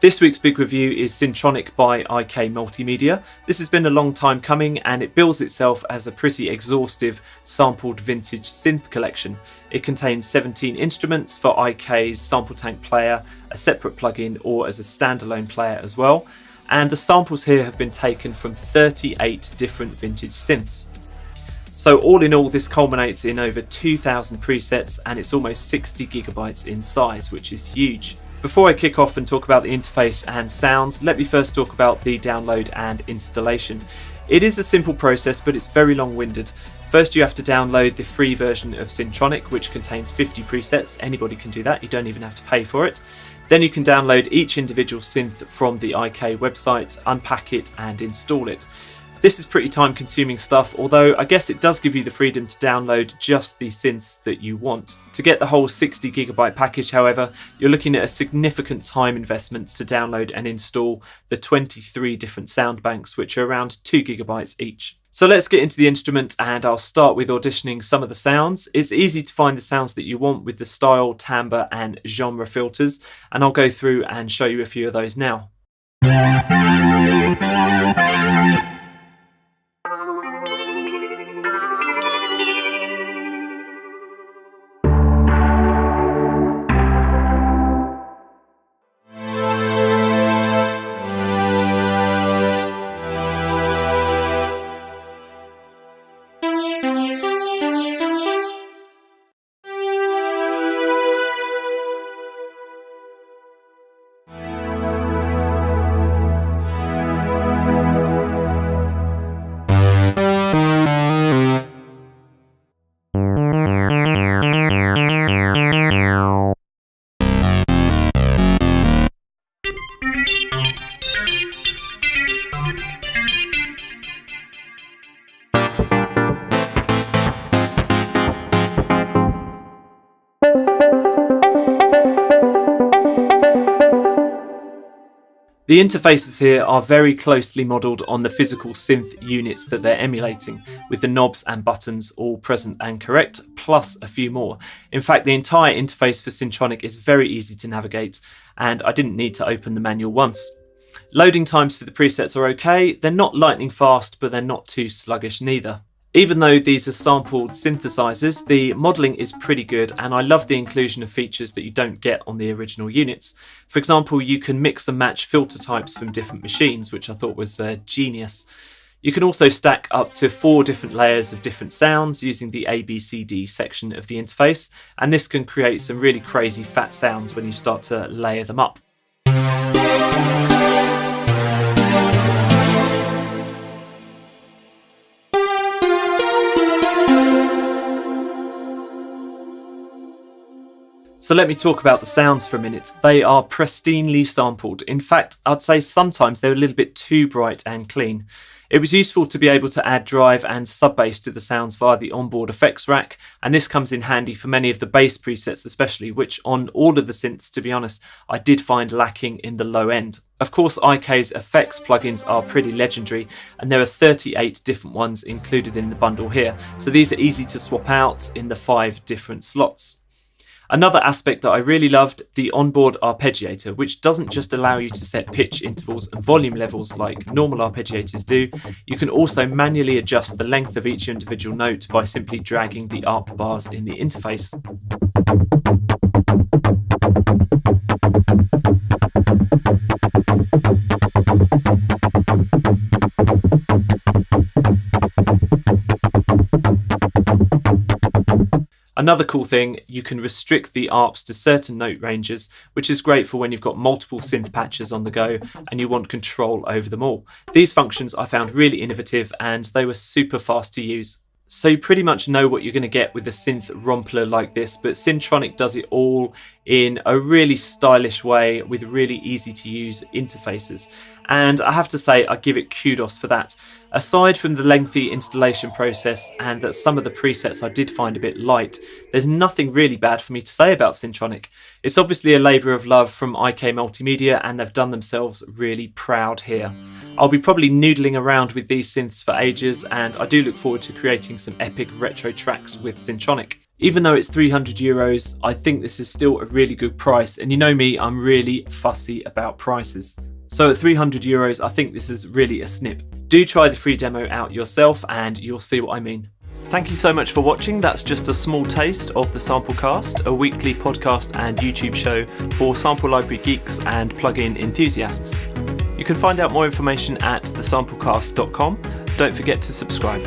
This week's big review is Syntronik by IK Multimedia. This has been a long time coming and it bills itself as a pretty exhaustive sampled vintage synth collection. It contains 17 instruments for IK's sample tank player, a separate plugin or as a standalone player as well. And the samples here have been taken from 38 different vintage synths. So all in all, this culminates in over 2,000 presets and it's almost 60 gigabytes in size, which is huge. Before I kick off and talk about the interface and sounds, let me first talk about the download and installation. It is a simple process, but it's very long-winded. First, you have to download the free version of Syntronik, which contains 50 presets. Anybody can do that, you don't even have to pay for it. Then you can download each individual synth from the IK website, unpack it and install it. This is pretty time-consuming stuff, although I guess it does give you the freedom to download just the synths that you want. To get the whole 60 gigabyte package, however, you're looking at a significant time investment to download and install the 23 different sound banks, which are around 2 gigabytes each. So let's get into the instrument and I'll start with auditioning some of the sounds. It's easy to find the sounds that you want with the style, timbre and genre filters, and I'll go through and show you a few of those now. The interfaces here are very closely modelled on the physical synth units that they're emulating, with the knobs and buttons all present and correct, plus a few more. In fact, the entire interface for Syntronik is very easy to navigate, and I didn't need to open the manual once. Loading times for the presets are okay. They're not lightning fast, but they're not too sluggish neither. Even though these are sampled synthesizers, the modelling is pretty good and I love the inclusion of features that you don't get on the original units. For example, you can mix and match filter types from different machines, which I thought was genius. You can also stack up to 4 different layers of different sounds using the ABCD section of the interface, and this can create some really crazy fat sounds when you start to layer them up. So let me talk about the sounds for a minute. They are pristinely sampled. In fact, I'd say sometimes they're a little bit too bright and clean. It was useful to be able to add drive and sub-bass to the sounds via the onboard effects rack, and this comes in handy for many of the bass presets especially, which on all of the synths, to be honest, I did find lacking in the low end. Of course, IK's effects plugins are pretty legendary, and there are 38 different ones included in the bundle here, so these are easy to swap out in the 5 different slots. Another aspect that I really loved, the onboard arpeggiator, which doesn't just allow you to set pitch intervals and volume levels like normal arpeggiators do. You can also manually adjust the length of each individual note by simply dragging the arp bars in the interface. Another cool thing, you can restrict the ARPs to certain note ranges, which is great for when you've got multiple synth patches on the go and you want control over them all. These functions I found really innovative and they were super fast to use. So you pretty much know what you're going to get with a synth rompler like this, but Syntronik does it all in a really stylish way with really easy to use interfaces. And I have to say, I give it kudos for that. Aside from the lengthy installation process and that some of the presets I did find a bit light, there's nothing really bad for me to say about Syntronik. It's obviously a labour of love from IK Multimedia and they've done themselves really proud here. I'll be probably noodling around with these synths for ages and I do look forward to creating some epic retro tracks with Syntronik. Even though it's €300, I think this is still a really good price, and you know me, I'm really fussy about prices. So at €300, I think this is really a snip. Do try the free demo out yourself and you'll see what I mean. Thank you so much for watching. That's just a small taste of the Samplecast, a weekly podcast and YouTube show for sample library geeks and plugin enthusiasts. You can find out more information at thesamplecast.com. Don't forget to subscribe.